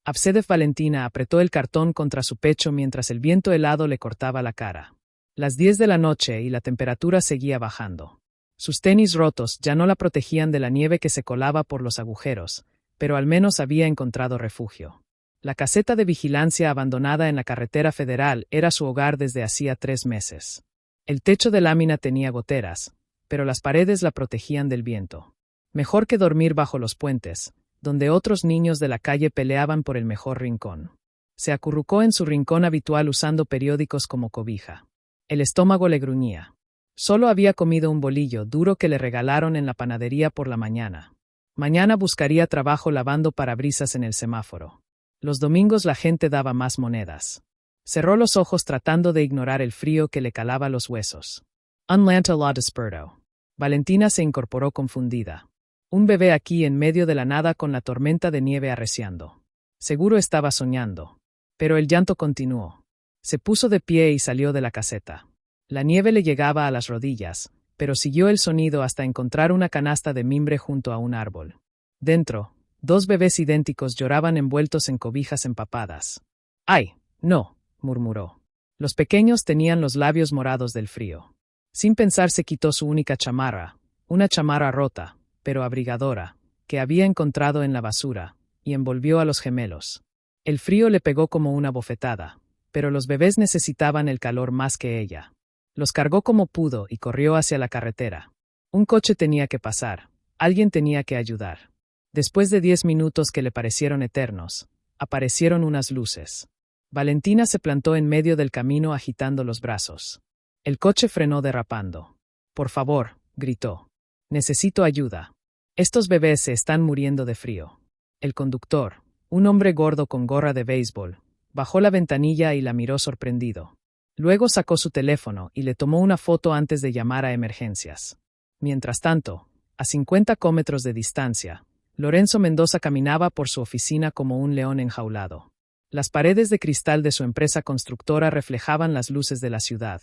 Absedef Valentina apretó el cartón contra su pecho mientras el viento helado le cortaba la cara. Las 10 de la noche y la temperatura seguía bajando. Sus tenis rotos ya no la protegían de la nieve que se colaba por los agujeros, pero al menos había encontrado refugio. La caseta de vigilancia abandonada en la carretera federal era su hogar desde hacía 3 meses. El techo de lámina tenía goteras, pero las paredes la protegían del viento. Mejor que dormir bajo los puentes, donde otros niños de la calle peleaban por el mejor rincón. Se acurrucó en su rincón habitual usando periódicos como cobija. El estómago le gruñía. Solo había comido un bolillo duro que le regalaron en la panadería por la mañana. Mañana buscaría trabajo lavando parabrisas en el semáforo. Los domingos la gente daba más monedas. Cerró los ojos tratando de ignorar el frío que le calaba los huesos. Unlanta la despertó. Valentina se incorporó confundida. Un bebé aquí en medio de la nada con la tormenta de nieve arreciando. Seguro estaba soñando. Pero el llanto continuó. Se puso de pie y salió de la caseta. La nieve le llegaba a las rodillas, pero siguió el sonido hasta encontrar una canasta de mimbre junto a un árbol. Dentro, 2 bebés idénticos lloraban envueltos en cobijas empapadas. ¡Ay, no!, murmuró. Los pequeños tenían los labios morados del frío. Sin pensar se quitó su única chamarra, una chamarra rota, pero abrigadora, que había encontrado en la basura, y envolvió a los gemelos. El frío le pegó como una bofetada, pero los bebés necesitaban el calor más que ella. Los cargó como pudo y corrió hacia la carretera. Un coche tenía que pasar, alguien tenía que ayudar. Después de 10 minutos que le parecieron eternos, aparecieron unas luces. Valentina se plantó en medio del camino agitando los brazos. El coche frenó derrapando. «Por favor», gritó. «Necesito ayuda. Estos bebés se están muriendo de frío». El conductor, un hombre gordo con gorra de béisbol, bajó la ventanilla y la miró sorprendido. Luego sacó su teléfono y le tomó una foto antes de llamar a emergencias. Mientras tanto, a 50 kilómetros de distancia, Lorenzo Mendoza caminaba por su oficina como un león enjaulado. Las paredes de cristal de su empresa constructora reflejaban las luces de la ciudad,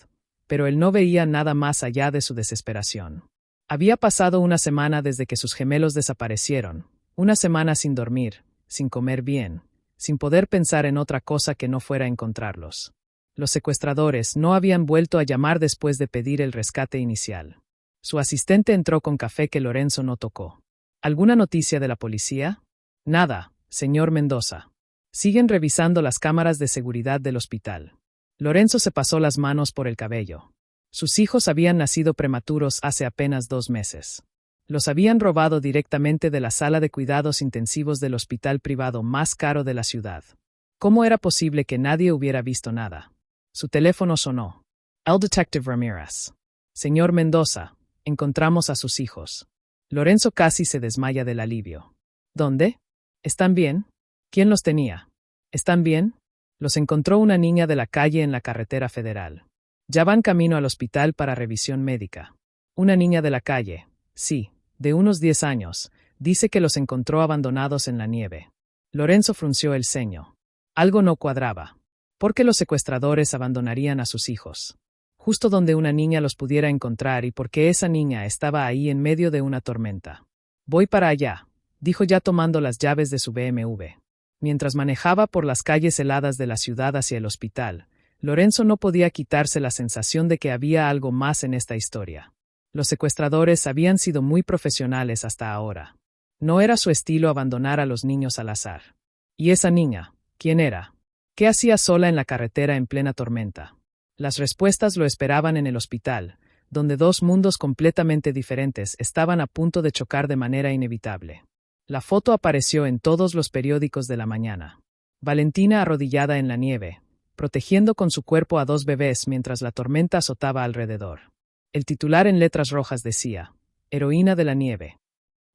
pero él no veía nada más allá de su desesperación. Había pasado una semana desde que sus gemelos desaparecieron, una semana sin dormir, sin comer bien, sin poder pensar en otra cosa que no fuera encontrarlos. Los secuestradores no habían vuelto a llamar después de pedir el rescate inicial. Su asistente entró con café que Lorenzo no tocó. ¿Alguna noticia de la policía? Nada, señor Mendoza. Siguen revisando las cámaras de seguridad del hospital. Lorenzo se pasó las manos por el cabello. Sus hijos habían nacido prematuros hace apenas 2 meses. Los habían robado directamente de la sala de cuidados intensivos del hospital privado más caro de la ciudad. ¿Cómo era posible que nadie hubiera visto nada? Su teléfono sonó. El detective Ramírez. Señor Mendoza, encontramos a sus hijos. Lorenzo casi se desmaya del alivio. ¿Dónde? ¿Están bien? ¿Quién los tenía? ¿Están bien? Los encontró una niña de la calle en la carretera federal. Ya van camino al hospital para revisión médica. Una niña de la calle, sí, de unos 10 años, dice que los encontró abandonados en la nieve. Lorenzo frunció el ceño. Algo no cuadraba. ¿Por qué los secuestradores abandonarían a sus hijos? Justo donde una niña los pudiera encontrar y por qué esa niña estaba ahí en medio de una tormenta. Voy para allá, dijo ya tomando las llaves de su BMW. Mientras manejaba por las calles heladas de la ciudad hacia el hospital, Lorenzo no podía quitarse la sensación de que había algo más en esta historia. Los secuestradores habían sido muy profesionales hasta ahora. No era su estilo abandonar a los niños al azar. ¿Y esa niña? ¿Quién era? ¿Qué hacía sola en la carretera en plena tormenta? Las respuestas lo esperaban en el hospital, donde 2 mundos completamente diferentes estaban a punto de chocar de manera inevitable. La foto apareció en todos los periódicos de la mañana. Valentina arrodillada en la nieve, protegiendo con su cuerpo a 2 bebés mientras la tormenta azotaba alrededor. El titular en letras rojas decía, «Heroína de la nieve».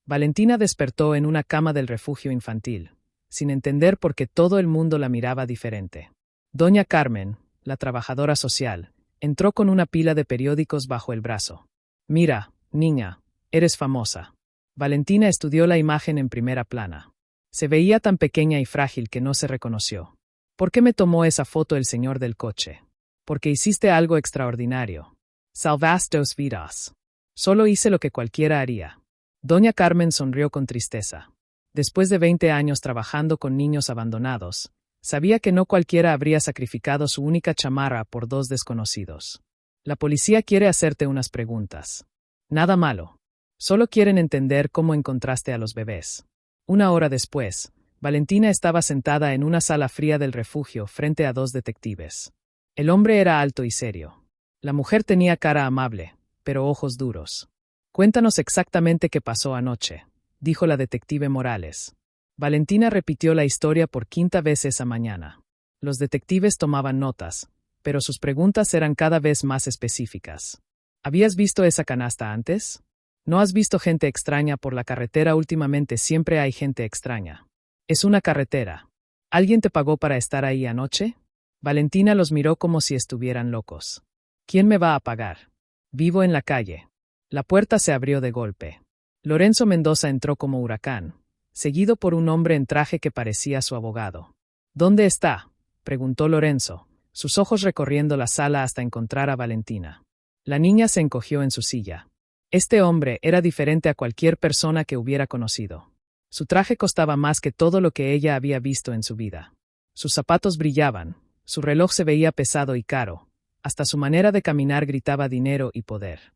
Valentina despertó en una cama del refugio infantil, sin entender por qué todo el mundo la miraba diferente. Doña Carmen, la trabajadora social, entró con una pila de periódicos bajo el brazo. «Mira, niña, eres famosa». Valentina estudió la imagen en primera plana. Se veía tan pequeña y frágil que no se reconoció. ¿Por qué me tomó esa foto el señor del coche? Porque hiciste algo extraordinario. Salvaste 2 vidas. Solo hice lo que cualquiera haría. Doña Carmen sonrió con tristeza. Después de 20 años trabajando con niños abandonados, sabía que no cualquiera habría sacrificado su única chamarra por dos desconocidos. La policía quiere hacerte unas preguntas. Nada malo. Solo quieren entender cómo encontraste a los bebés. Una hora después, Valentina estaba sentada en una sala fría del refugio frente a dos detectives. El hombre era alto y serio. La mujer tenía cara amable, pero ojos duros. Cuéntanos exactamente qué pasó anoche, dijo la detective Morales. Valentina repitió la historia por quinta vez esa mañana. Los detectives tomaban notas, pero sus preguntas eran cada vez más específicas. ¿Habías visto esa canasta antes? ¿No has visto gente extraña por la carretera últimamente? Siempre hay gente extraña. Es una carretera. ¿Alguien te pagó para estar ahí anoche? Valentina los miró como si estuvieran locos. ¿Quién me va a pagar? Vivo en la calle. La puerta se abrió de golpe. Lorenzo Mendoza entró como huracán, seguido por un hombre en traje que parecía su abogado. ¿Dónde está?, preguntó Lorenzo, sus ojos recorriendo la sala hasta encontrar a Valentina. La niña se encogió en su silla. Este hombre era diferente a cualquier persona que hubiera conocido. Su traje costaba más que todo lo que ella había visto en su vida. Sus zapatos brillaban, su reloj se veía pesado y caro, hasta su manera de caminar gritaba dinero y poder.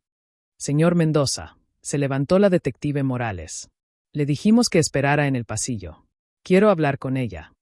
Señor Mendoza, se levantó la detective Morales. Le dijimos que esperara en el pasillo. Quiero hablar con ella.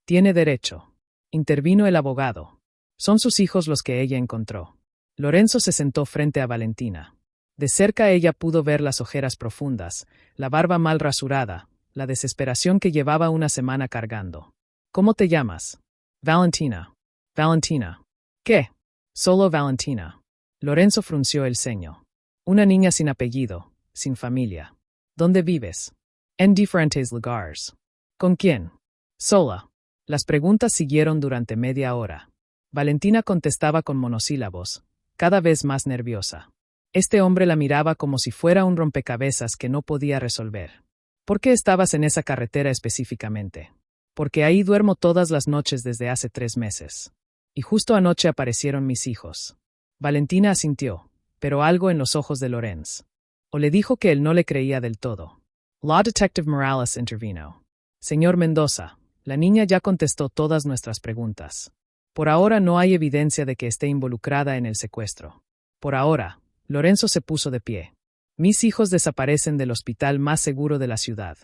Tiene derecho. Intervino el abogado. Son sus hijos los que ella encontró. Lorenzo se sentó frente a Valentina. De cerca ella pudo ver las ojeras profundas, la barba mal rasurada, la desesperación que llevaba una semana cargando. ¿Cómo te llamas? Valentina. Valentina. ¿Qué? Solo Valentina. Lorenzo frunció el ceño. Una niña sin apellido, sin familia. ¿Dónde vives? En diferentes lugares. ¿Con quién? Sola. Las preguntas siguieron durante media hora. Valentina contestaba con monosílabos, cada vez más nerviosa. Este hombre la miraba como si fuera un rompecabezas que no podía resolver. ¿Por qué estabas en esa carretera específicamente? Porque ahí duermo todas las noches desde hace 3 meses. Y justo anoche aparecieron mis hijos. Valentina asintió, pero algo en los ojos de Lorenz. O le dijo que él no le creía del todo. Law Detective Morales intervino. Señor Mendoza, la niña ya contestó todas nuestras preguntas. Por ahora no hay evidencia de que esté involucrada en el secuestro. Por ahora, Lorenzo se puso de pie. Mis hijos desaparecen del hospital más seguro de la ciudad.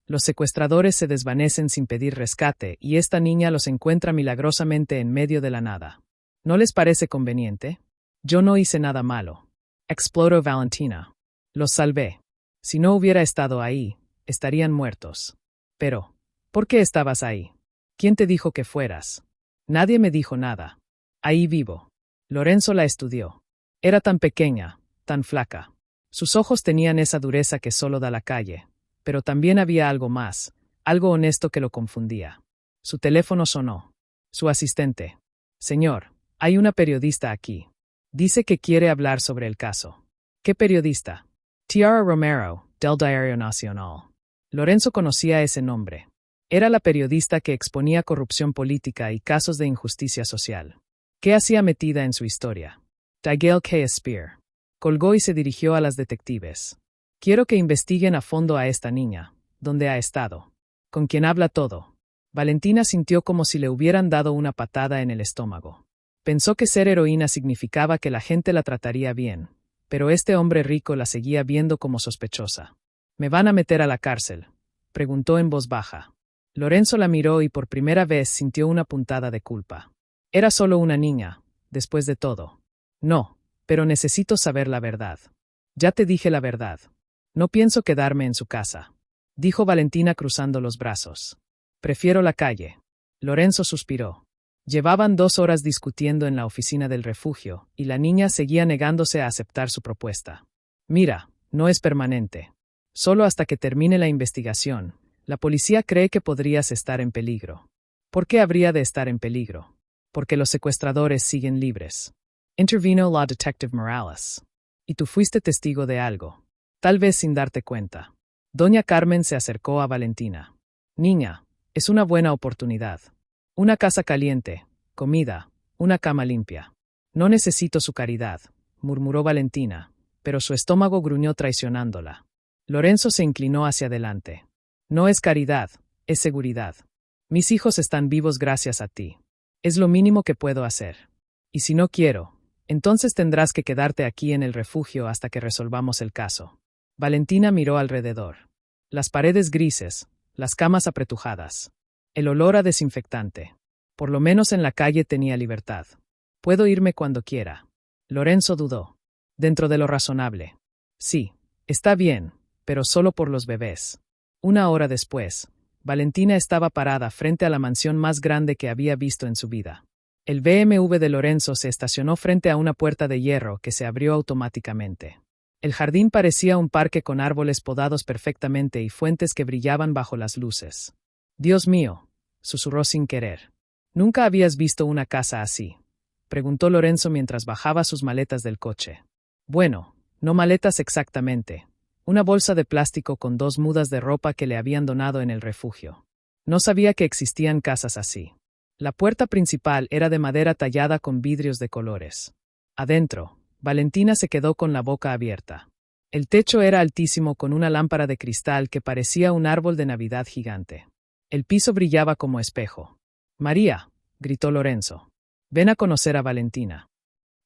Los secuestradores se desvanecen sin pedir rescate y esta niña los encuentra milagrosamente en medio de la nada. ¿No les parece conveniente? Yo no hice nada malo. Exploró Valentina. Los salvé. Si no hubiera estado ahí, estarían muertos. Pero, ¿por qué estabas ahí? ¿Quién te dijo que fueras? Nadie me dijo nada. Ahí vivo. Lorenzo la estudió. Era tan pequeña, tan flaca. Sus ojos tenían esa dureza que solo da la calle. Pero también había algo más, algo honesto que lo confundía. Su teléfono sonó. Su asistente. Señor, hay una periodista aquí. Dice que quiere hablar sobre el caso. ¿Qué periodista? Tiara Romero, del Diario Nacional. Lorenzo conocía ese nombre. Era la periodista que exponía corrupción política y casos de injusticia social. ¿Qué hacía metida en su historia? Digale K. Spear. Colgó y se dirigió a las detectives. Quiero que investiguen a fondo a esta niña. ¿Dónde ha estado? ¿Con quién habla todo? Valentina sintió como si le hubieran dado una patada en el estómago. Pensó que ser heroína significaba que la gente la trataría bien, pero este hombre rico la seguía viendo como sospechosa. ¿Me van a meter a la cárcel?, preguntó en voz baja. Lorenzo la miró y por primera vez sintió una puntada de culpa. Era solo una niña, después de todo. No, pero necesito saber la verdad. Ya te dije la verdad. No pienso quedarme en su casa, dijo Valentina cruzando los brazos. Prefiero la calle. Lorenzo suspiró. Llevaban 2 horas discutiendo en la oficina del refugio, y la niña seguía negándose a aceptar su propuesta. Mira, no es permanente. Solo hasta que termine la investigación. La policía cree que podrías estar en peligro. ¿Por qué habría de estar en peligro? Porque los secuestradores siguen libres. Intervino la Detective Morales. Y tú fuiste testigo de algo. Tal vez sin darte cuenta. Doña Carmen se acercó a Valentina. Niña, es una buena oportunidad. Una casa caliente, comida, una cama limpia. No necesito su caridad, murmuró Valentina, pero su estómago gruñó traicionándola. Lorenzo se inclinó hacia adelante. No es caridad, es seguridad. Mis hijos están vivos gracias a ti. Es lo mínimo que puedo hacer. Y si no quiero, entonces tendrás que quedarte aquí en el refugio hasta que resolvamos el caso. Valentina miró alrededor. Las paredes grises, las camas apretujadas. El olor a desinfectante. Por lo menos en la calle tenía libertad. Puedo irme cuando quiera. Lorenzo dudó. Dentro de lo razonable. Sí, está bien, pero solo por los bebés. Una hora después, Valentina estaba parada frente a la mansión más grande que había visto en su vida. El BMW de Lorenzo se estacionó frente a una puerta de hierro que se abrió automáticamente. El jardín parecía un parque con árboles podados perfectamente y fuentes que brillaban bajo las luces. «Dios mío», susurró sin querer. «¿Nunca habías visto una casa así?», preguntó Lorenzo mientras bajaba sus maletas del coche. Bueno, no maletas exactamente. Una bolsa de plástico con 2 mudas de ropa que le habían donado en el refugio. No sabía que existían casas así. La puerta principal era de madera tallada con vidrios de colores. Adentro, Valentina se quedó con la boca abierta. El techo era altísimo con una lámpara de cristal que parecía un árbol de Navidad gigante. El piso brillaba como espejo. «María», gritó Lorenzo. «Ven a conocer a Valentina».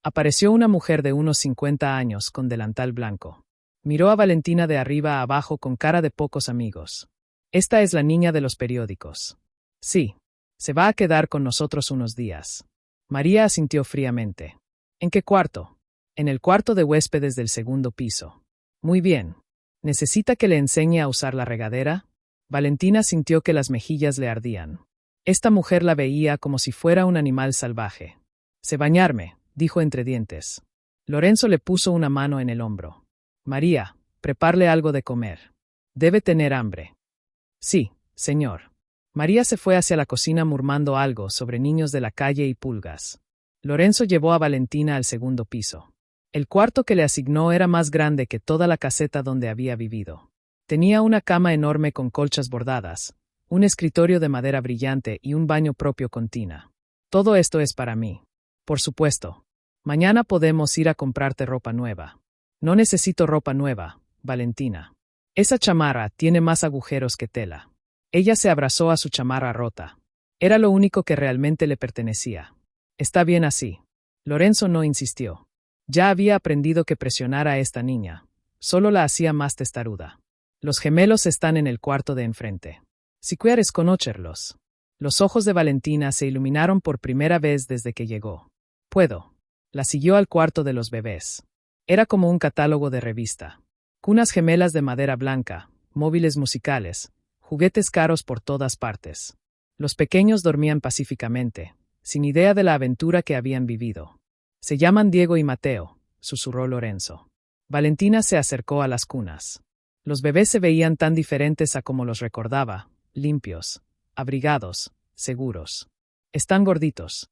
Apareció una mujer de unos 50 años con delantal blanco. Miró a Valentina de arriba a abajo con cara de pocos amigos. «Esta es la niña de los periódicos». «Sí. Se va a quedar con nosotros unos días». María asintió fríamente. «¿En qué cuarto?» «En el cuarto de huéspedes del segundo piso». «Muy bien. ¿Necesita que le enseñe a usar la regadera?» Valentina sintió que las mejillas le ardían. Esta mujer la veía como si fuera un animal salvaje. «Sé bañarme», dijo entre dientes. Lorenzo le puso una mano en el hombro. «María, prepárale algo de comer. Debe tener hambre». «Sí, señor». María se fue hacia la cocina murmurando algo sobre niños de la calle y pulgas. Lorenzo llevó a Valentina al segundo piso. El cuarto que le asignó era más grande que toda la caseta donde había vivido. Tenía una cama enorme con colchas bordadas, un escritorio de madera brillante y un baño propio con tina. «Todo esto es para mí». «Por supuesto. Mañana podemos ir a comprarte ropa nueva». «No necesito ropa nueva, Valentina. Esa chamarra tiene más agujeros que tela». Ella se abrazó a su chamarra rota. Era lo único que realmente le pertenecía. «Está bien así». Lorenzo no insistió. Ya había aprendido que presionar a esta niña solo la hacía más testaruda. «Los gemelos están en el cuarto de enfrente. Si quieres conocerlos». Los ojos de Valentina se iluminaron por primera vez desde que llegó. «Puedo». La siguió al cuarto de los bebés. Era como un catálogo de revista. Cunas gemelas de madera blanca, móviles musicales, juguetes caros por todas partes. Los pequeños dormían pacíficamente, sin idea de la aventura que habían vivido. «Se llaman Diego y Mateo», susurró Lorenzo. Valentina se acercó a las cunas. Los bebés se veían tan diferentes a como los recordaba, limpios, abrigados, seguros. «Están gorditos».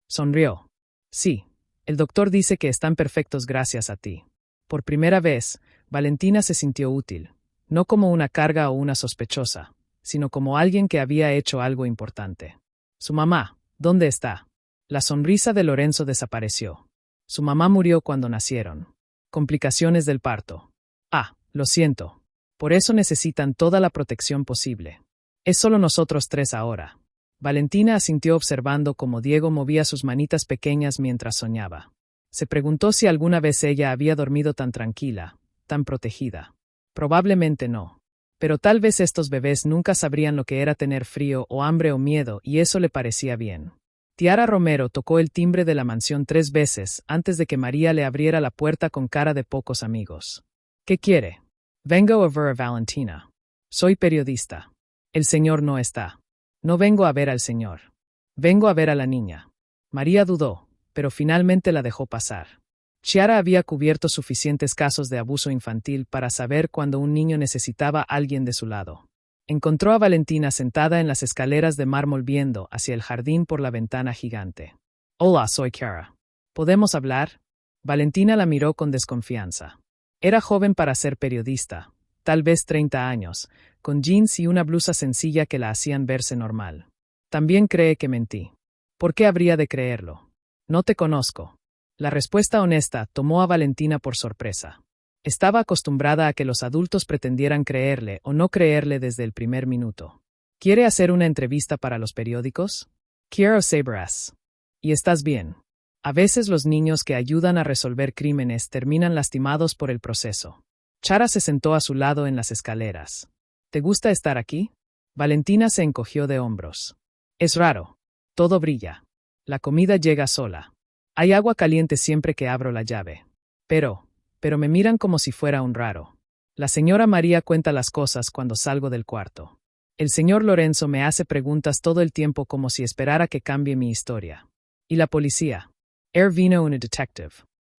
Sonrió. «Sí, el doctor dice que están perfectos gracias a ti». Por primera vez, Valentina se sintió útil, no como una carga o una sospechosa, sino como alguien que había hecho algo importante. «Su mamá, ¿dónde está?» La sonrisa de Lorenzo desapareció. Su mamá murió cuando nacieron. Complicaciones del parto. «Ah, lo siento. Por eso necesitan toda la protección posible. Es solo nosotros 3 ahora». Valentina asintió observando cómo Diego movía sus manitas pequeñas mientras soñaba. Se preguntó si alguna vez ella había dormido tan tranquila, tan protegida. Probablemente no. Pero tal vez estos bebés nunca sabrían lo que era tener frío o hambre o miedo, y eso le parecía bien. Tiara Romero tocó el timbre de la mansión 3 veces antes de que María le abriera la puerta con cara de pocos amigos. «¿Qué quiere?» «Vengo a ver a Valentina. Soy periodista». «El señor no está». «No vengo a ver al señor. Vengo a ver a la niña». María dudó, pero finalmente la dejó pasar. Chiara había cubierto suficientes casos de abuso infantil para saber cuando un niño necesitaba a alguien de su lado. Encontró a Valentina sentada en las escaleras de mármol viendo hacia el jardín por la ventana gigante. «Hola, soy Chiara. ¿Podemos hablar?» Valentina la miró con desconfianza. Era joven para ser periodista, tal vez 30 años, con jeans y una blusa sencilla que la hacían verse normal. «También cree que mentí». «¿Por qué habría de creerlo?» «No te conozco». La respuesta honesta tomó a Valentina por sorpresa. Estaba acostumbrada a que los adultos pretendieran creerle o no creerle desde el primer minuto. ¿Quiere hacer una entrevista para los periódicos? Quiero sabrás. ¿Y estás bien? A veces los niños que ayudan a resolver crímenes terminan lastimados por el proceso. Chara se sentó a su lado en las escaleras. ¿Te gusta estar aquí? Valentina se encogió de hombros. Es raro. Todo brilla. La comida llega sola. Hay agua caliente siempre que abro la llave. Pero me miran como si fuera un raro. La señora María cuenta las cosas cuando salgo del cuarto. El señor Lorenzo me hace preguntas todo el tiempo como si esperara que cambie mi historia. ¿Y la policía? Vino un detective.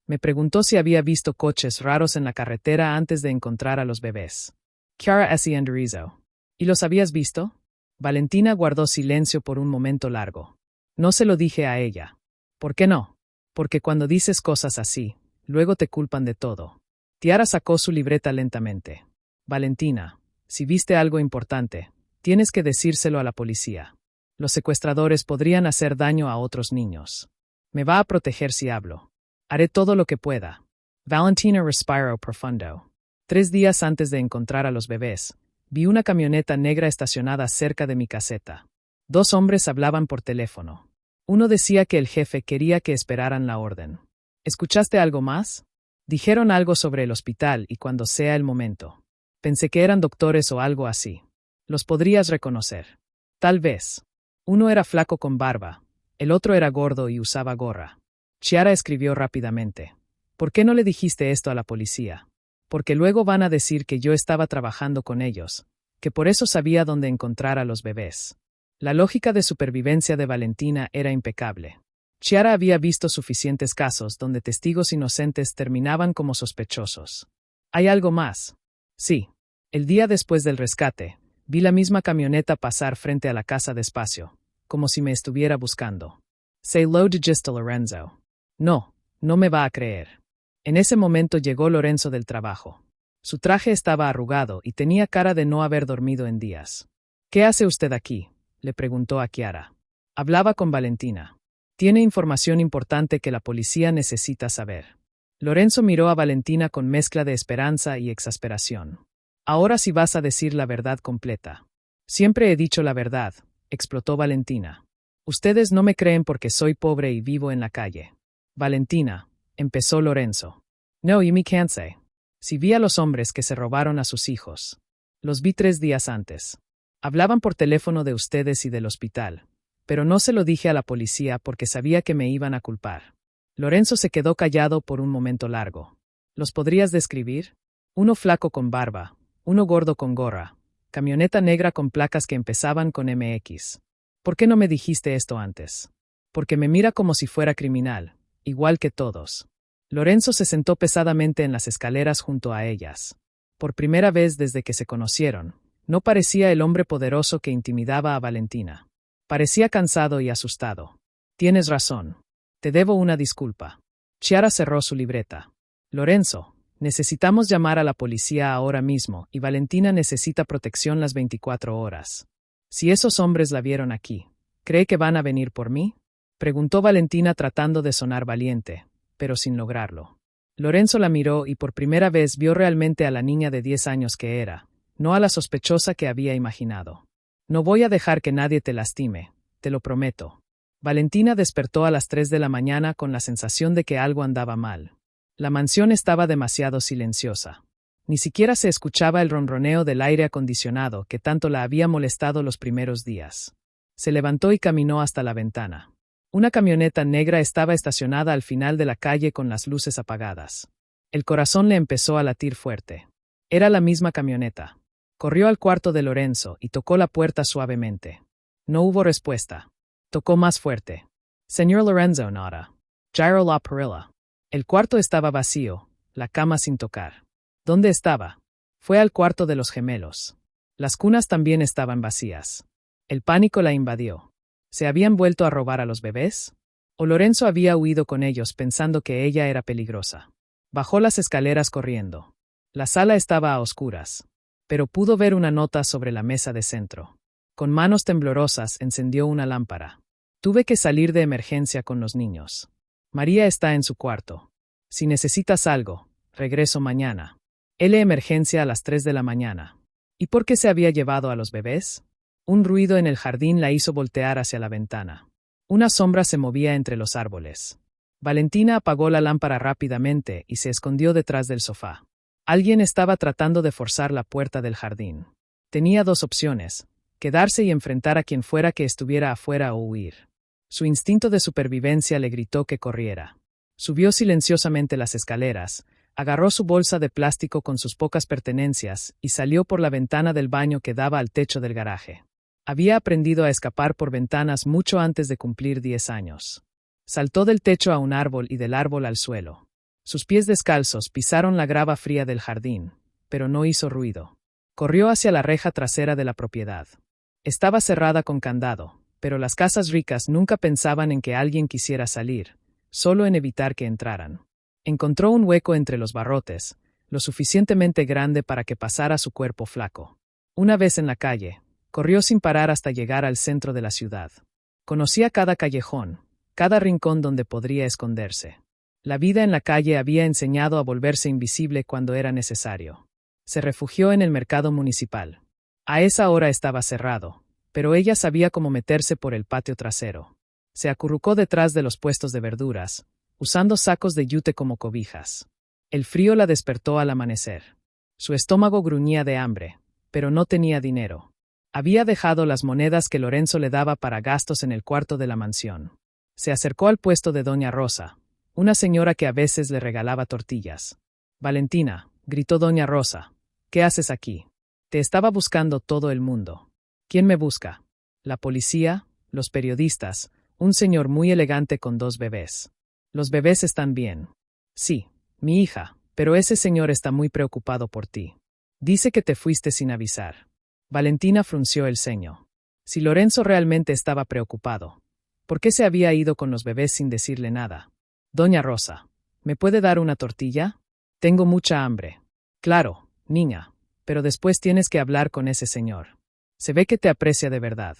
Me preguntó si había visto coches raros en la carretera antes de encontrar a los bebés. Chiara S. Andarizo. ¿Y los habías visto? Valentina guardó silencio por un momento largo. No se lo dije a ella. ¿Por qué no? Porque cuando dices cosas así, luego te culpan de todo. Tiara sacó su libreta lentamente. Valentina, si viste algo importante, tienes que decírselo a la policía. Los secuestradores podrían hacer daño a otros niños. Me va a proteger si hablo. Haré todo lo que pueda. Valentina respiró profundo. 3 días antes de encontrar a los bebés, vi una camioneta negra estacionada cerca de mi caseta. 2 hombres hablaban por teléfono. Uno decía que el jefe quería que esperaran la orden. ¿Escuchaste algo más? Dijeron algo sobre el hospital y cuando sea el momento. Pensé que eran doctores o algo así. Los podrías reconocer. Tal vez. Uno era flaco con barba. El otro era gordo y usaba gorra. Chiara escribió rápidamente. ¿Por qué no le dijiste esto a la policía? Porque luego van a decir que yo estaba trabajando con ellos, que por eso sabía dónde encontrar a los bebés. La lógica de supervivencia de Valentina era impecable. Chiara había visto suficientes casos donde testigos inocentes terminaban como sospechosos. ¿Hay algo más? Sí. El día después del rescate, vi la misma camioneta pasar frente a la casa despacio, como si me estuviera buscando. Se lo dijiste a Lorenzo. No me va a creer. En ese momento llegó Lorenzo del trabajo. Su traje estaba arrugado y tenía cara de no haber dormido en días. ¿Qué hace usted aquí?, le preguntó a Chiara. Hablaba con Valentina. Tiene información importante que la policía necesita saber. Lorenzo miró a Valentina con mezcla de esperanza y exasperación. Ahora sí vas a decir la verdad completa. Siempre he dicho la verdad, explotó Valentina. Ustedes no me creen porque soy pobre y vivo en la calle. Valentina, empezó Lorenzo. No, y me cansé. Si vi a los hombres que se robaron a sus hijos. Los vi 3 días antes. Hablaban por teléfono de ustedes y del hospital, pero no se lo dije a la policía porque sabía que me iban a culpar. Lorenzo se quedó callado por un momento largo. ¿Los podrías describir? Uno flaco con barba, uno gordo con gorra, camioneta negra con placas que empezaban con MX. ¿Por qué no me dijiste esto antes? Porque me mira como si fuera criminal, igual que todos. Lorenzo se sentó pesadamente en las escaleras junto a ellas. Por primera vez desde que se conocieron, no parecía el hombre poderoso que intimidaba a Valentina. Parecía cansado y asustado. Tienes razón. Te debo una disculpa. Chiara cerró su libreta. Lorenzo, necesitamos llamar a la policía ahora mismo y Valentina necesita protección las 24 horas. Si esos hombres la vieron aquí, ¿cree que van a venir por mí?, preguntó Valentina tratando de sonar valiente, pero sin lograrlo. Lorenzo la miró y por primera vez vio realmente a la niña de 10 años que era, no a la sospechosa que había imaginado. No voy a dejar que nadie te lastime, te lo prometo. Valentina despertó a las 3 de la mañana con la sensación de que algo andaba mal. La mansión estaba demasiado silenciosa. Ni siquiera se escuchaba el ronroneo del aire acondicionado que tanto la había molestado los primeros días. Se levantó y caminó hasta la ventana. Una camioneta negra estaba estacionada al final de la calle con las luces apagadas. El corazón le empezó a latir fuerte. Era la misma camioneta. Corrió al cuarto de Lorenzo y tocó la puerta suavemente. No hubo respuesta. Tocó más fuerte. Señor Lorenzo, nada. Giro la perilla. El cuarto estaba vacío, la cama sin tocar. ¿Dónde estaba? Fue al cuarto de los gemelos. Las cunas también estaban vacías. El pánico la invadió. ¿Se habían vuelto a robar a los bebés? ¿O Lorenzo había huido con ellos pensando que ella era peligrosa? Bajó las escaleras corriendo. La sala estaba a oscuras, pero pudo ver una nota sobre la mesa de centro. Con manos temblorosas encendió una lámpara. Tuve que salir de emergencia con los niños. María está en su cuarto. Si necesitas algo, regreso mañana. Emergencia a las 3 de la mañana. ¿Y por qué se había llevado a los bebés? Un ruido en el jardín la hizo voltear hacia la ventana. Una sombra se movía entre los árboles. Valentina apagó la lámpara rápidamente y se escondió detrás del sofá. Alguien estaba tratando de forzar la puerta del jardín. Tenía dos opciones: quedarse y enfrentar a quien fuera que estuviera afuera o huir. Su instinto de supervivencia le gritó que corriera. Subió silenciosamente las escaleras, agarró su bolsa de plástico con sus pocas pertenencias y salió por la ventana del baño que daba al techo del garaje. Había aprendido a escapar por ventanas mucho antes de cumplir 10 años. Saltó del techo a un árbol y del árbol al suelo. Sus pies descalzos pisaron la grava fría del jardín, pero no hizo ruido. Corrió hacia la reja trasera de la propiedad. Estaba cerrada con candado, pero las casas ricas nunca pensaban en que alguien quisiera salir, solo en evitar que entraran. Encontró un hueco entre los barrotes, lo suficientemente grande para que pasara su cuerpo flaco. Una vez en la calle, corrió sin parar hasta llegar al centro de la ciudad. Conocía cada callejón, cada rincón donde podría esconderse. La vida en la calle había enseñado a volverse invisible cuando era necesario. Se refugió en el mercado municipal. A esa hora estaba cerrado, pero ella sabía cómo meterse por el patio trasero. Se acurrucó detrás de los puestos de verduras, usando sacos de yute como cobijas. El frío la despertó al amanecer. Su estómago gruñía de hambre, pero no tenía dinero. Había dejado las monedas que Lorenzo le daba para gastos en el cuarto de la mansión. Se acercó al puesto de doña Rosa, una señora que a veces le regalaba tortillas. «Valentina», gritó doña Rosa, «¿qué haces aquí? Te estaba buscando todo el mundo». «¿Quién me busca?» «La policía, los periodistas, un señor muy elegante con 2 bebés». «¿Los bebés están bien?» «Sí, mi hija, pero ese señor está muy preocupado por ti. Dice que te fuiste sin avisar». Valentina frunció el ceño. Si Lorenzo realmente estaba preocupado, ¿por qué se había ido con los bebés sin decirle nada? «Doña Rosa, ¿me puede dar una tortilla? Tengo mucha hambre». «Claro, niña, pero después tienes que hablar con ese señor. Se ve que te aprecia de verdad».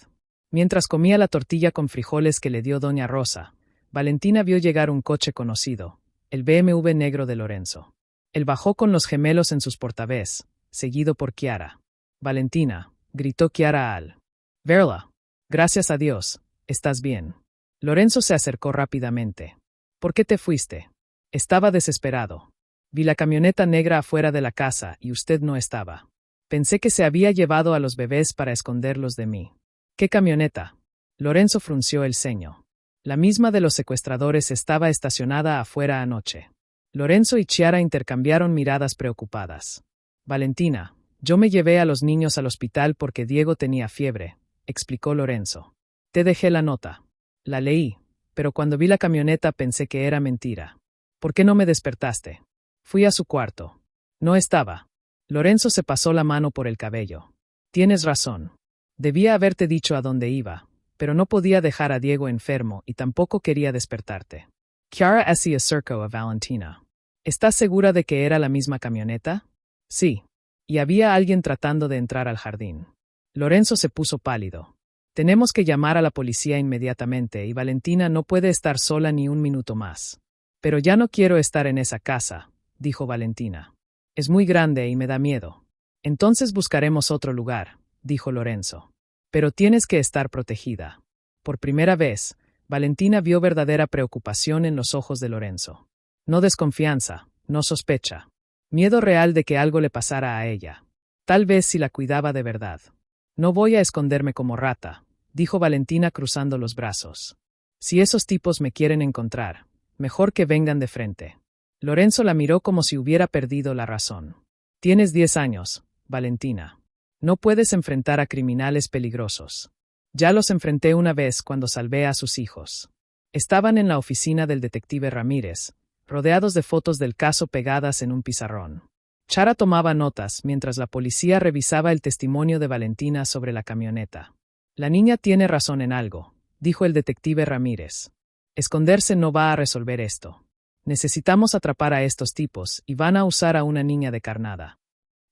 Mientras comía la tortilla con frijoles que le dio doña Rosa, Valentina vio llegar un coche conocido, el BMW negro de Lorenzo. Él bajó con los gemelos en sus portavés, seguido por Chiara. «Valentina», gritó Chiara al verla. «Gracias a Dios, estás bien». Lorenzo se acercó rápidamente. «¿Por qué te fuiste?» «Estaba desesperado. Vi la camioneta negra afuera de la casa y usted no estaba. Pensé que se había llevado a los bebés para esconderlos de mí». «¿Qué camioneta?» Lorenzo frunció el ceño. La misma de los secuestradores estaba estacionada afuera anoche. Lorenzo y Chiara intercambiaron miradas preocupadas. «Valentina, yo me llevé a los niños al hospital porque Diego tenía fiebre», explicó Lorenzo. «Te dejé la nota. La leí, pero cuando vi la camioneta pensé que era mentira. ¿Por qué no me despertaste?» «Fui a su cuarto. No estaba». Lorenzo se pasó la mano por el cabello. «Tienes razón. Debía haberte dicho a dónde iba, pero no podía dejar a Diego enfermo y tampoco quería despertarte». Chiara se acercó a Valentina. «¿Estás segura de que era la misma camioneta?» «Sí. Y había alguien tratando de entrar al jardín». Lorenzo se puso pálido. «Tenemos que llamar a la policía inmediatamente y Valentina no puede estar sola ni un minuto más». «Pero ya no quiero estar en esa casa», dijo Valentina. «Es muy grande y me da miedo». «Entonces buscaremos otro lugar», dijo Lorenzo. «Pero tienes que estar protegida». Por primera vez, Valentina vio verdadera preocupación en los ojos de Lorenzo. No desconfianza, no sospecha. Miedo real de que algo le pasara a ella. Tal vez si la cuidaba de verdad. «No voy a esconderme como rata», dijo Valentina cruzando los brazos. «Si esos tipos me quieren encontrar, mejor que vengan de frente». Lorenzo la miró como si hubiera perdido la razón. «Tienes 10 años, Valentina. No puedes enfrentar a criminales peligrosos. Ya los enfrenté una vez cuando salvé a sus hijos». Estaban en la oficina del detective Ramírez, rodeados de fotos del caso pegadas en un pizarrón. Chiara tomaba notas mientras la policía revisaba el testimonio de Valentina sobre la camioneta. «La niña tiene razón en algo», dijo el detective Ramírez. «Esconderse no va a resolver esto. Necesitamos atrapar a estos tipos y van a usar a una niña de carnada».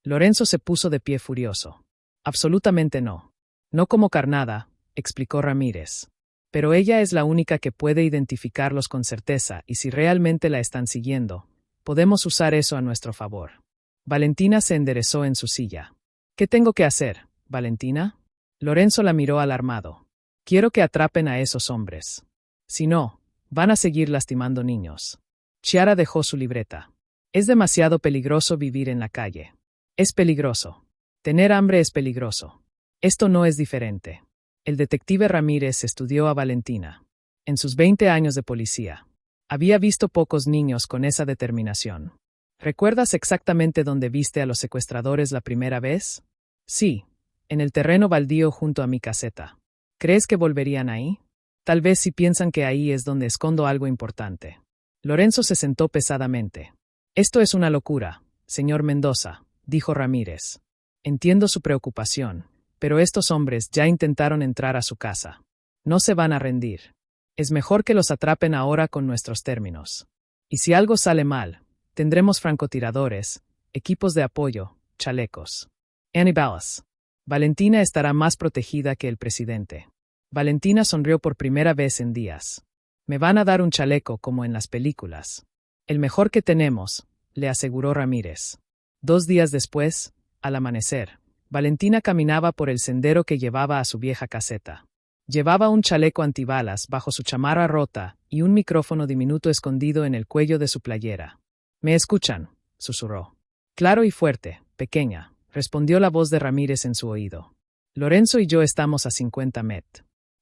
Lorenzo se puso de pie furioso. «Absolutamente no. No como carnada», explicó Ramírez. «Pero ella es la única que puede identificarlos con certeza y si realmente la están siguiendo, podemos usar eso a nuestro favor». Valentina se enderezó en su silla. ¿Qué tengo que hacer, Valentina? Lorenzo la miró alarmado. Quiero que atrapen a esos hombres. Si no, van a seguir lastimando niños. Chiara dejó su libreta. Es demasiado peligroso vivir en la calle. Es peligroso. Tener hambre es peligroso. Esto no es diferente. El detective Ramírez estudió a Valentina. En sus 20 años de policía, había visto pocos niños con esa determinación. ¿Recuerdas exactamente dónde viste a los secuestradores la primera vez? Sí, en el terreno baldío junto a mi caseta. ¿Crees que volverían ahí? Tal vez si piensan que ahí es donde escondo algo importante. Lorenzo se sentó pesadamente. Esto es una locura, señor Mendoza, dijo Ramírez. Entiendo su preocupación, pero estos hombres ya intentaron entrar a su casa. No se van a rendir. Es mejor que los atrapen ahora con nuestros términos. Y si algo sale mal, tendremos francotiradores, equipos de apoyo, chalecos. Balas. Valentina estará más protegida que el presidente. Valentina sonrió por primera vez en días. Me van a dar un chaleco como en las películas. El mejor que tenemos, le aseguró Ramírez. 2 días después, al amanecer, Valentina caminaba por el sendero que llevaba a su vieja caseta. Llevaba un chaleco antibalas bajo su chamarra rota y un micrófono diminuto escondido en el cuello de su playera. «¿Me escuchan?», susurró. «Claro y fuerte, pequeña», respondió la voz de Ramírez en su oído. «Lorenzo y yo estamos a 50 met.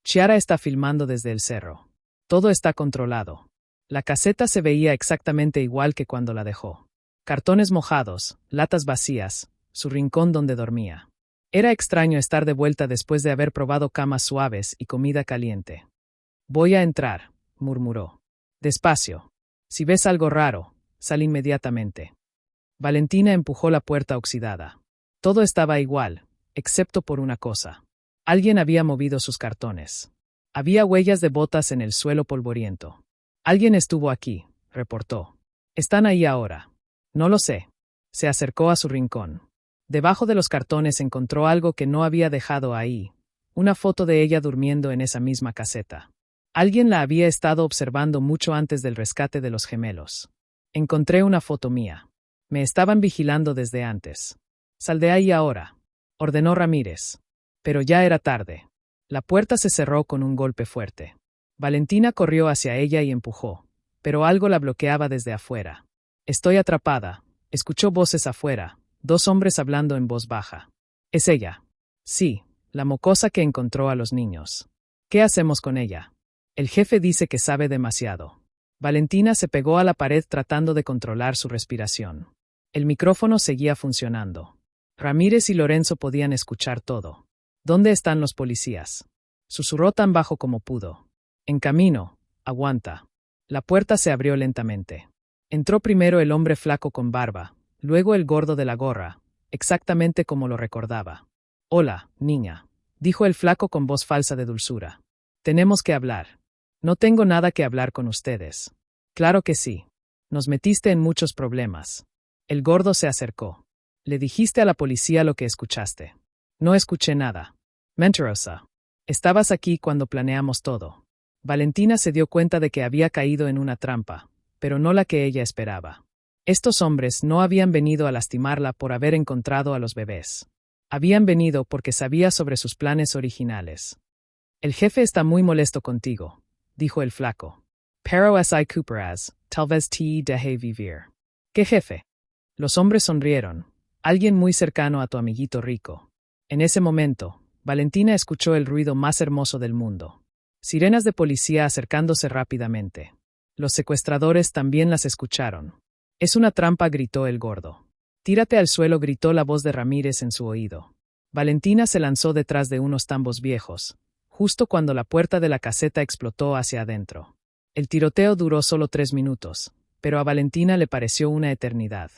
Chiara está filmando desde el cerro. Todo está controlado». La caseta se veía exactamente igual que cuando la dejó. Cartones mojados, latas vacías, su rincón donde dormía. Era extraño estar de vuelta después de haber probado camas suaves y comida caliente. «Voy a entrar», murmuró. «Despacio. Si ves algo raro, sal inmediatamente». Valentina empujó la puerta oxidada. Todo estaba igual, excepto por una cosa. Alguien había movido sus cartones. Había huellas de botas en el suelo polvoriento. «Alguien estuvo aquí», reportó. «Están ahí ahora». «No lo sé». Se acercó a su rincón. Debajo de los cartones encontró algo que no había dejado ahí, una foto de ella durmiendo en esa misma caseta. Alguien la había estado observando mucho antes del rescate de los gemelos. «Encontré una foto mía. Me estaban vigilando desde antes». «Sal de ahí ahora», ordenó Ramírez. Pero ya era tarde. La puerta se cerró con un golpe fuerte. Valentina corrió hacia ella y empujó, pero algo la bloqueaba desde afuera. «Estoy atrapada», escuchó voces afuera. 2 hombres hablando en voz baja. «Es ella». «Sí, la mocosa que encontró a los niños». «¿Qué hacemos con ella?» «El jefe dice que sabe demasiado». Valentina se pegó a la pared tratando de controlar su respiración. El micrófono seguía funcionando. Ramírez y Lorenzo podían escuchar todo. «¿Dónde están los policías?», susurró tan bajo como pudo. «En camino, aguanta». La puerta se abrió lentamente. Entró primero el hombre flaco con barba, luego el gordo de la gorra, exactamente como lo recordaba. «Hola, niña», dijo el flaco con voz falsa de dulzura. «Tenemos que hablar». «No tengo nada que hablar con ustedes». «Claro que sí. Nos metiste en muchos problemas». El gordo se acercó. «¿Le dijiste a la policía lo que escuchaste?» «No escuché nada». «Mentirosa. Estabas aquí cuando planeamos todo». Valentina se dio cuenta de que había caído en una trampa, pero no la que ella esperaba. Estos hombres no habían venido a lastimarla por haber encontrado a los bebés. Habían venido porque sabía sobre sus planes originales. «El jefe está muy molesto contigo», dijo el flaco. «Pero si cooperas, tal vez te deje vivir». «¿Qué jefe?» Los hombres sonrieron. «Alguien muy cercano a tu amiguito rico». En ese momento, Valentina escuchó el ruido más hermoso del mundo. Sirenas de policía acercándose rápidamente. Los secuestradores también las escucharon. «Es una trampa», gritó el gordo. «Tírate al suelo», gritó la voz de Ramírez en su oído. Valentina se lanzó detrás de unos tambos viejos, justo cuando la puerta de la caseta explotó hacia adentro. El tiroteo duró solo 3 minutos, pero a Valentina le pareció una eternidad.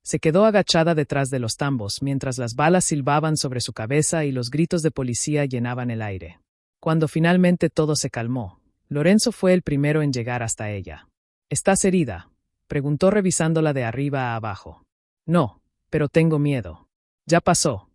Se quedó agachada detrás de los tambos mientras las balas silbaban sobre su cabeza y los gritos de policía llenaban el aire. Cuando finalmente todo se calmó, Lorenzo fue el primero en llegar hasta ella. «¿Estás herida?», preguntó revisándola de arriba a abajo. «No, pero tengo miedo». Ya pasó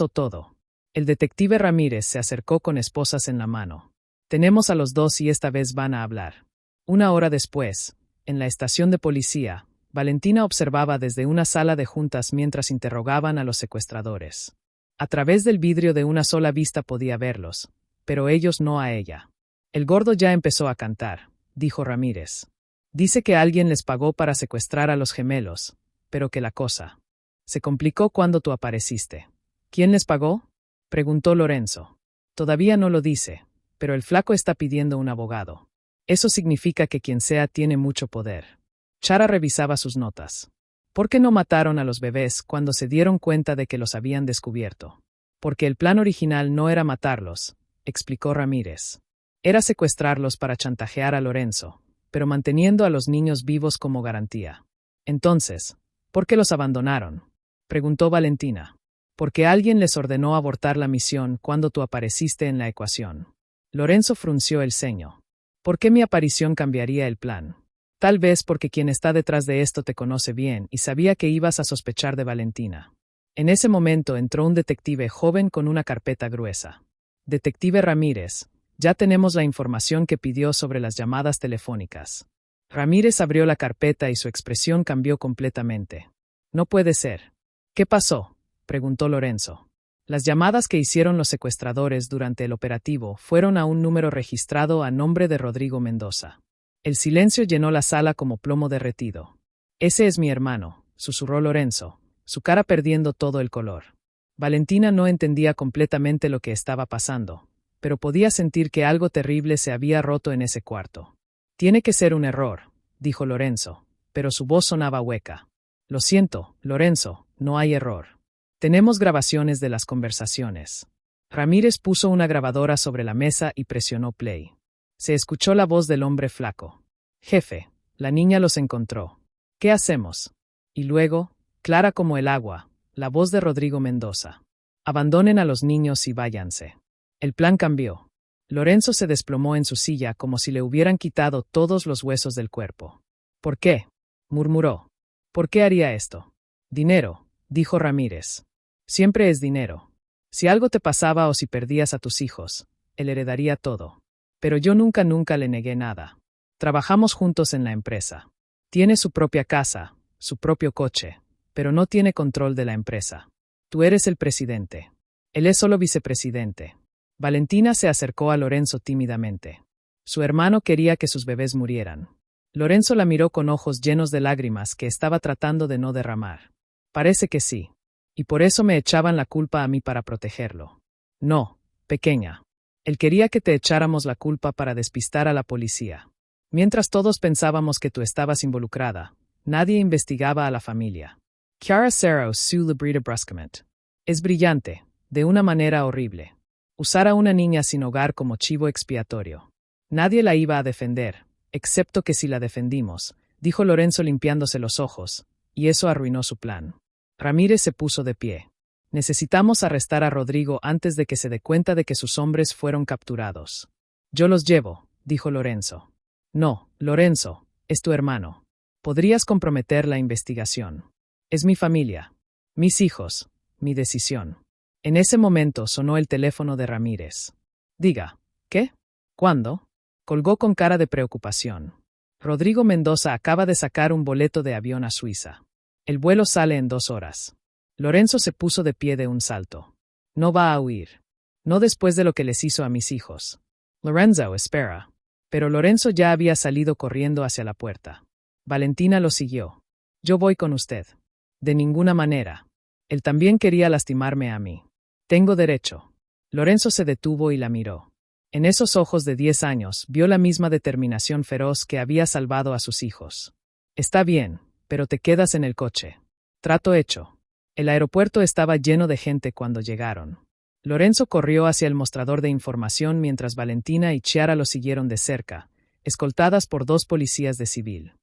todo». El detective Ramírez se acercó con esposas en la mano. «Tenemos a los 2 y esta vez van a hablar». 1 hora después, en la estación de policía, Valentina observaba desde una sala de juntas mientras interrogaban a los secuestradores. A través del vidrio de una sola vista podía verlos, pero ellos no a ella. El gordo ya empezó a cantar, dijo Ramírez. Dice que alguien les pagó para secuestrar a los gemelos, pero que la cosa se complicó cuando tú apareciste. ¿Quién les pagó?, preguntó Lorenzo. Todavía no lo dice, pero el flaco está pidiendo un abogado. Eso significa que quien sea tiene mucho poder. Chara revisaba sus notas. ¿Por qué no mataron a los bebés cuando se dieron cuenta de que los habían descubierto? Porque el plan original no era matarlos, explicó Ramírez. Era secuestrarlos para chantajear a Lorenzo, pero manteniendo a los niños vivos como garantía. Entonces, ¿por qué los abandonaron?, preguntó Valentina. Porque alguien les ordenó abortar la misión cuando tú apareciste en la ecuación. Lorenzo frunció el ceño. ¿Por qué mi aparición cambiaría el plan? Tal vez porque quien está detrás de esto te conoce bien y sabía que ibas a sospechar de Valentina. En ese momento entró un detective joven con una carpeta gruesa. Detective Ramírez, ya tenemos la información que pidió sobre las llamadas telefónicas. Ramírez abrió la carpeta y su expresión cambió completamente. No puede ser. ¿Qué pasó?, preguntó Lorenzo. Las llamadas que hicieron los secuestradores durante el operativo fueron a un número registrado a nombre de Rodrigo Mendoza. El silencio llenó la sala como plomo derretido. Ese es mi hermano, susurró Lorenzo, su cara perdiendo todo el color. Valentina no entendía completamente lo que estaba pasando, pero podía sentir que algo terrible se había roto en ese cuarto. Tiene que ser un error, dijo Lorenzo, pero su voz sonaba hueca. Lo siento, Lorenzo, no hay error. Tenemos grabaciones de las conversaciones. Ramírez puso una grabadora sobre la mesa y presionó play. Se escuchó la voz del hombre flaco. Jefe, la niña los encontró. ¿Qué hacemos? Y luego, clara como el agua, la voz de Rodrigo Mendoza. Abandonen a los niños y váyanse. El plan cambió. Lorenzo se desplomó en su silla como si le hubieran quitado todos los huesos del cuerpo. ¿Por qué?, murmuró. ¿Por qué haría esto? Dinero, dijo Ramírez. Siempre es dinero. Si algo te pasaba o si perdías a tus hijos, él heredaría todo. Pero yo nunca le negué nada. Trabajamos juntos en la empresa. Tiene su propia casa, su propio coche, pero no tiene control de la empresa. Tú eres el presidente. Él es solo vicepresidente. Valentina se acercó a Lorenzo tímidamente. Su hermano quería que sus bebés murieran. Lorenzo la miró con ojos llenos de lágrimas que estaba tratando de no derramar. Parece que sí. Y por eso me echaban la culpa a mí para protegerlo. No, pequeña. Él quería que te echáramos la culpa para despistar a la policía. Mientras todos pensábamos que tú estabas involucrada, nadie investigaba a la familia. Chiara Serra su librita bruscamente. Es brillante, de una manera horrible. Usar a una niña sin hogar como chivo expiatorio. Nadie la iba a defender, excepto que si la defendimos, dijo Lorenzo limpiándose los ojos, y eso arruinó su plan. Ramírez se puso de pie. Necesitamos arrestar a Rodrigo antes de que se dé cuenta de que sus hombres fueron capturados. Yo los llevo, dijo Lorenzo. No, Lorenzo, es tu hermano. Podrías comprometer la investigación. Es mi familia, mis hijos, mi decisión. En ese momento sonó el teléfono de Ramírez. Diga, ¿qué? ¿Cuándo? Colgó con cara de preocupación. Rodrigo Mendoza acaba de sacar un boleto de avión a Suiza. El vuelo sale en 2 horas. Lorenzo se puso de pie de un salto. No va a huir. No después de lo que les hizo a mis hijos. Lorenzo, espera. Pero Lorenzo ya había salido corriendo hacia la puerta. Valentina lo siguió. Yo voy con usted. De ninguna manera. Él también quería lastimarme a mí. Tengo derecho. Lorenzo se detuvo y la miró. En esos ojos de 10 años vio la misma determinación feroz que había salvado a sus hijos. Está bien, pero te quedas en el coche. Trato hecho. El aeropuerto estaba lleno de gente cuando llegaron. Lorenzo corrió hacia el mostrador de información mientras Valentina y Chiara lo siguieron de cerca, escoltadas por 2 policías de civil.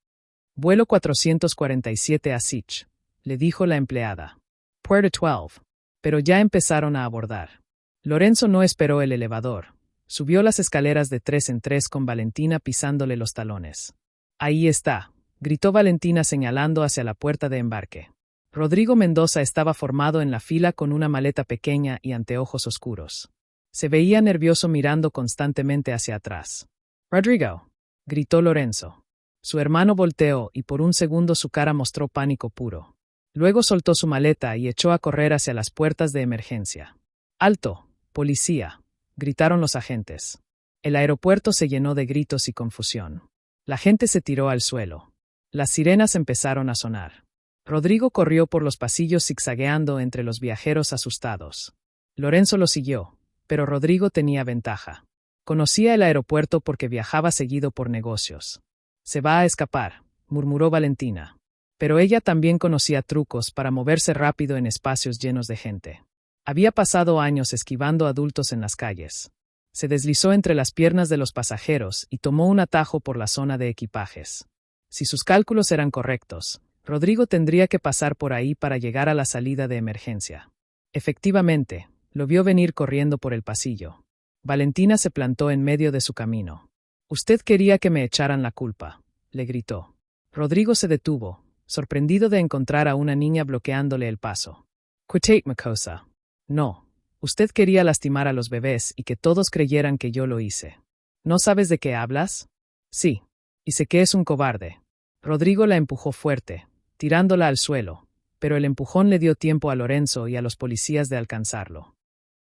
Vuelo 447 a Sich, le dijo la empleada. Puerto 12. Pero ya empezaron a abordar. Lorenzo no esperó el elevador. Subió las escaleras de 3 en 3 con Valentina pisándole los talones. Ahí está, gritó Valentina señalando hacia la puerta de embarque. Rodrigo Mendoza estaba formado en la fila con una maleta pequeña y anteojos oscuros. Se veía nervioso mirando constantemente hacia atrás. Rodrigo, gritó Lorenzo. Su hermano volteó y por un segundo su cara mostró pánico puro. Luego soltó su maleta y echó a correr hacia las puertas de emergencia. ¡Alto! ¡Policía!, gritaron los agentes. El aeropuerto se llenó de gritos y confusión. La gente se tiró al suelo. Las sirenas empezaron a sonar. Rodrigo corrió por los pasillos zigzagueando entre los viajeros asustados. Lorenzo lo siguió, pero Rodrigo tenía ventaja. Conocía el aeropuerto porque viajaba seguido por negocios. «Se va a escapar», murmuró Valentina. Pero ella también conocía trucos para moverse rápido en espacios llenos de gente. Había pasado años esquivando adultos en las calles. Se deslizó entre las piernas de los pasajeros y tomó un atajo por la zona de equipajes. Si sus cálculos eran correctos, Rodrigo tendría que pasar por ahí para llegar a la salida de emergencia. Efectivamente, lo vio venir corriendo por el pasillo. Valentina se plantó en medio de su camino. «Usted quería que me echaran la culpa», le gritó. Rodrigo se detuvo, sorprendido de encontrar a una niña bloqueándole el paso. «Quitate, Makosa». «No. Usted quería lastimar a los bebés y que todos creyeran que yo lo hice». «¿No sabes de qué hablas?» «Sí. Y sé que es un cobarde». Rodrigo la empujó fuerte, tirándola al suelo, pero el empujón le dio tiempo a Lorenzo y a los policías de alcanzarlo.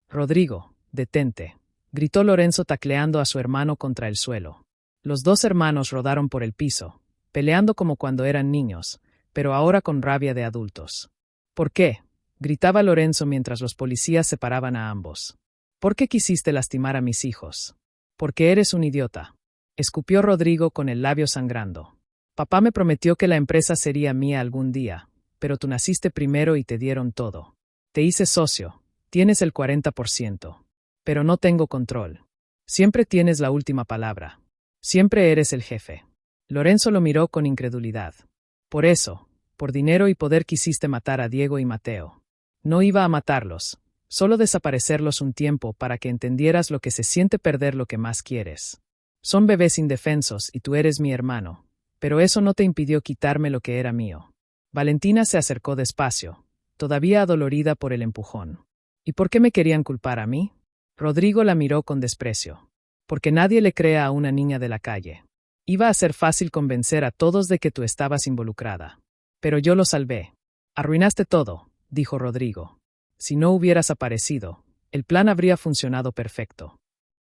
«Rodrigo, detente», gritó Lorenzo tacleando a su hermano contra el suelo. Los dos hermanos rodaron por el piso, peleando como cuando eran niños, pero ahora con rabia de adultos. «¿Por qué?», gritaba Lorenzo mientras los policías separaban a ambos. «¿Por qué quisiste lastimar a mis hijos?» «Porque eres un idiota», escupió Rodrigo con el labio sangrando. «Papá me prometió que la empresa sería mía algún día, pero tú naciste primero y te dieron todo. Te hice socio, tienes el 40%. Pero no tengo control. Siempre tienes la última palabra. Siempre eres el jefe». Lorenzo lo miró con incredulidad. «Por eso, por dinero y poder quisiste matar a Diego y Mateo». «No iba a matarlos, solo desaparecerlos un tiempo para que entendieras lo que se siente perder lo que más quieres. Son bebés indefensos y tú eres mi hermano, pero eso no te impidió quitarme lo que era mío». Valentina se acercó despacio, todavía adolorida por el empujón. «¿Y por qué me querían culpar a mí?» Rodrigo la miró con desprecio. «Porque nadie le crea a una niña de la calle. Iba a ser fácil convencer a todos de que tú estabas involucrada. Pero yo lo salvé». «Arruinaste todo», dijo Rodrigo. «Si no hubieras aparecido, el plan habría funcionado perfecto».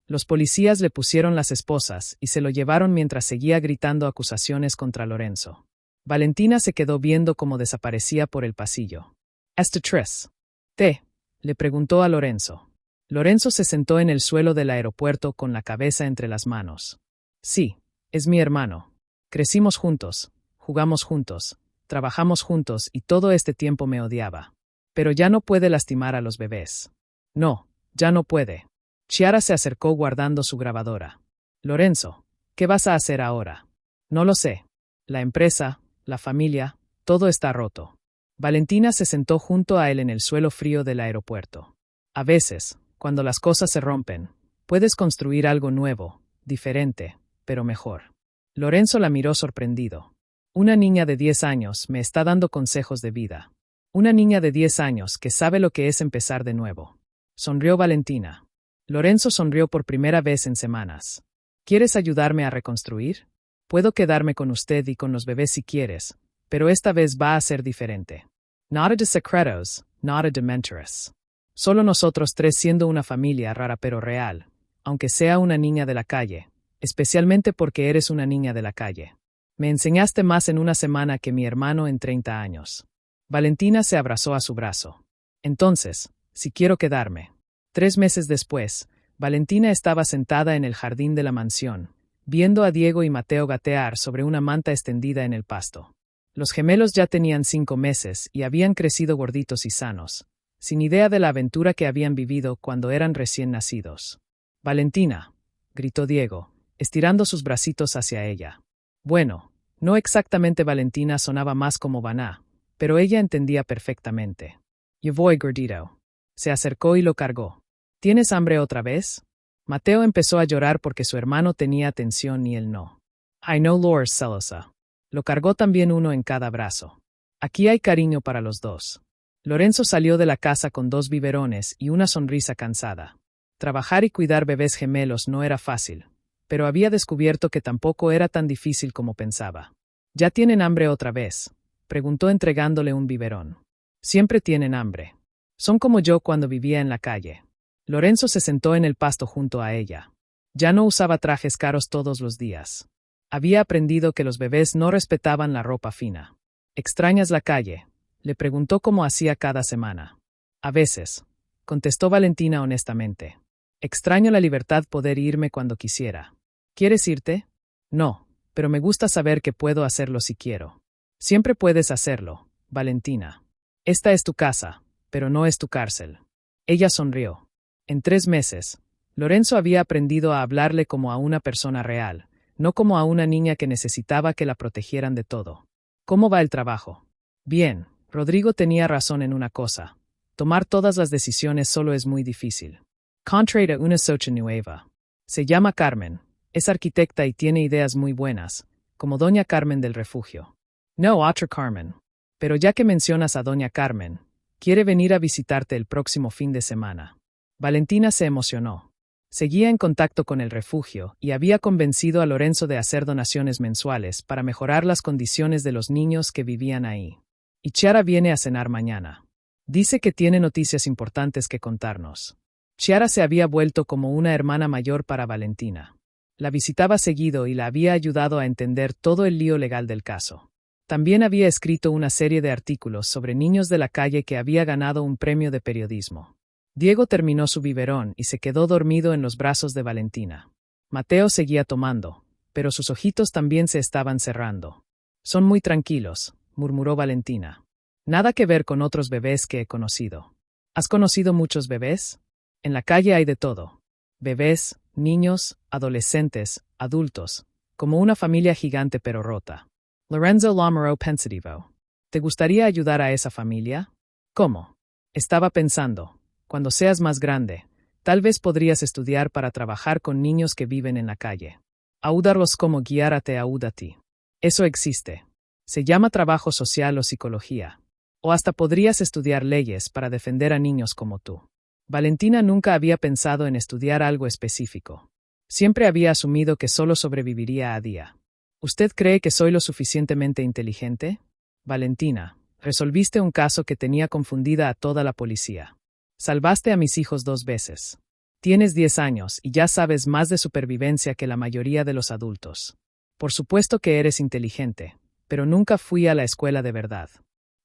Los policías le pusieron las esposas y se lo llevaron mientras seguía gritando acusaciones contra Lorenzo. Valentina se quedó viendo cómo desaparecía por el pasillo. «¿Este tres? ¿Te?», le preguntó a Lorenzo. Lorenzo se sentó en el suelo del aeropuerto con la cabeza entre las manos. «Sí, es mi hermano. Crecimos juntos, jugamos juntos, trabajamos juntos y todo este tiempo me odiaba. Pero ya no puede lastimar a los bebés. No, ya no puede». Chiara se acercó guardando su grabadora. «Lorenzo, ¿qué vas a hacer ahora?» «No lo sé. La empresa, la familia, todo está roto». Valentina se sentó junto a él en el suelo frío del aeropuerto. «A veces, cuando las cosas se rompen, puedes construir algo nuevo, diferente, pero mejor». Lorenzo la miró sorprendido. «Una niña de 10 años me está dando consejos de vida. Una niña de 10 años que sabe lo que es empezar de nuevo». Sonrió Valentina. Lorenzo sonrió por primera vez en semanas. «¿Quieres ayudarme a reconstruir? Puedo quedarme con usted y con los bebés si quieres, pero esta vez va a ser diferente. Nada de secretos, nada de mentiras. Solo nosotros tres siendo una familia rara pero real, aunque sea una niña de la calle, especialmente porque eres una niña de la calle. Me enseñaste más en una semana que mi hermano en 30 años». Valentina se abrazó a su brazo. «Entonces, si quiero quedarme». 3 meses después, Valentina estaba sentada en el jardín de la mansión, viendo a Diego y Mateo gatear sobre una manta extendida en el pasto. Los gemelos ya tenían 5 meses y habían crecido gorditos y sanos, sin idea de la aventura que habían vivido cuando eran recién nacidos. «Valentina», gritó Diego, estirando sus bracitos hacia ella. Bueno, no exactamente Valentina sonaba más como Vaná, pero ella entendía perfectamente. «Yo voy, gordito». Se acercó y lo cargó. «¿Tienes hambre otra vez?» Mateo empezó a llorar porque su hermano tenía atención y él no. «I know Lors celosa». Lo cargó también uno en cada brazo. «Aquí hay cariño para los dos». Lorenzo salió de la casa con 2 biberones y una sonrisa cansada. Trabajar y cuidar bebés gemelos no era fácil, pero había descubierto que tampoco era tan difícil como pensaba. ¿Ya tienen hambre otra vez?, preguntó entregándole un biberón. Siempre tienen hambre. Son como yo cuando vivía en la calle. Lorenzo se sentó en el pasto junto a ella. Ya no usaba trajes caros todos los días. Había aprendido que los bebés no respetaban la ropa fina. ¿Extrañas la calle?, le preguntó como hacía cada semana. A veces, contestó Valentina honestamente. Extraño la libertad, poder irme cuando quisiera. ¿Quieres irte? No, pero me gusta saber que puedo hacerlo si quiero. Siempre puedes hacerlo, Valentina. Esta es tu casa, pero no es tu cárcel. Ella sonrió. En 3 meses, Lorenzo había aprendido a hablarle como a una persona real, no como a una niña que necesitaba que la protegieran de todo. ¿Cómo va el trabajo? Bien, Rodrigo tenía razón en una cosa. Tomar todas las decisiones solo es muy difícil. Contrate a una socia nueva. Se llama Carmen, es arquitecta y tiene ideas muy buenas, como Doña Carmen del refugio. No, otra Carmen. Pero ya que mencionas a Doña Carmen, quiere venir a visitarte el próximo fin de semana. Valentina se emocionó. Seguía en contacto con el refugio y había convencido a Lorenzo de hacer donaciones mensuales para mejorar las condiciones de los niños que vivían ahí. Y Chiara viene a cenar mañana. Dice que tiene noticias importantes que contarnos. Chiara se había vuelto como una hermana mayor para Valentina. La visitaba seguido y la había ayudado a entender todo el lío legal del caso. También había escrito una serie de artículos sobre niños de la calle que había ganado un premio de periodismo. Diego terminó su biberón y se quedó dormido en los brazos de Valentina. Mateo seguía tomando, pero sus ojitos también se estaban cerrando. Son muy tranquilos, murmuró Valentina. Nada que ver con otros bebés que he conocido. ¿Has conocido muchos bebés? En la calle hay de todo. Bebés, niños, adolescentes, adultos, como una familia gigante pero rota. Lorenzo Lamoureux pensativo. ¿Te gustaría ayudar a esa familia? ¿Cómo? Estaba pensando. Cuando seas más grande, tal vez podrías estudiar para trabajar con niños que viven en la calle. Ayudarlos como guiarte a ti. Eso existe. Se llama trabajo social o psicología. O hasta podrías estudiar leyes para defender a niños como tú. Valentina nunca había pensado en estudiar algo específico. Siempre había asumido que solo sobreviviría a día. ¿Usted cree que soy lo suficientemente inteligente? Valentina, resolviste un caso que tenía confundida a toda la policía. Salvaste a mis hijos 2 veces. Tienes 10 años y ya sabes más de supervivencia que la mayoría de los adultos. Por supuesto que eres inteligente, pero nunca fui a la escuela de verdad.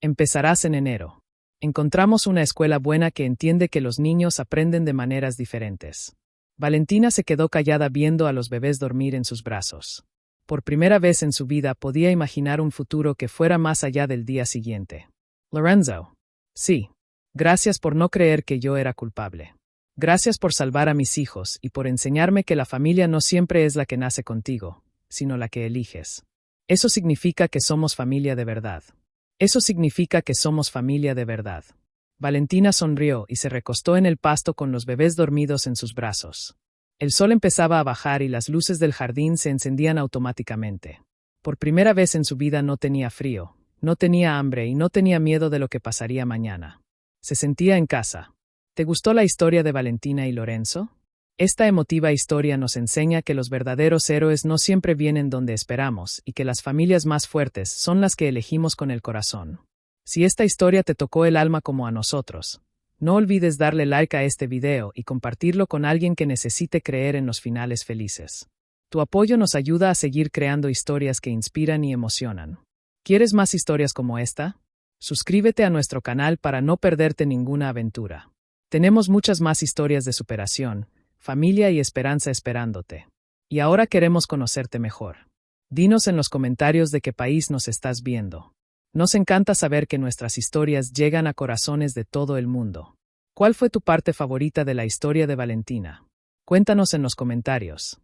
Empezarás en enero. Encontramos una escuela buena que entiende que los niños aprenden de maneras diferentes. Valentina se quedó callada viendo a los bebés dormir en sus brazos. Por primera vez en su vida podía imaginar un futuro que fuera más allá del día siguiente. Lorenzo. Sí. Gracias por no creer que yo era culpable. Gracias por salvar a mis hijos y por enseñarme que la familia no siempre es la que nace contigo, sino la que eliges. Eso significa que somos familia de verdad. Eso significa que somos familia de verdad. Valentina sonrió y se recostó en el pasto con los bebés dormidos en sus brazos. El sol empezaba a bajar y las luces del jardín se encendían automáticamente. Por primera vez en su vida no tenía frío, no tenía hambre y no tenía miedo de lo que pasaría mañana. Se sentía en casa. ¿Te gustó la historia de Valentina y Lorenzo? Esta emotiva historia nos enseña que los verdaderos héroes no siempre vienen donde esperamos y que las familias más fuertes son las que elegimos con el corazón. Si esta historia te tocó el alma como a nosotros, no olvides darle like a este video y compartirlo con alguien que necesite creer en los finales felices. Tu apoyo nos ayuda a seguir creando historias que inspiran y emocionan. ¿Quieres más historias como esta? Suscríbete a nuestro canal para no perderte ninguna aventura. Tenemos muchas más historias de superación, familia y esperanza esperándote. Y ahora queremos conocerte mejor. Dinos en los comentarios de qué país nos estás viendo. Nos encanta saber que nuestras historias llegan a corazones de todo el mundo. ¿Cuál fue tu parte favorita de la historia de Valentina? Cuéntanos en los comentarios.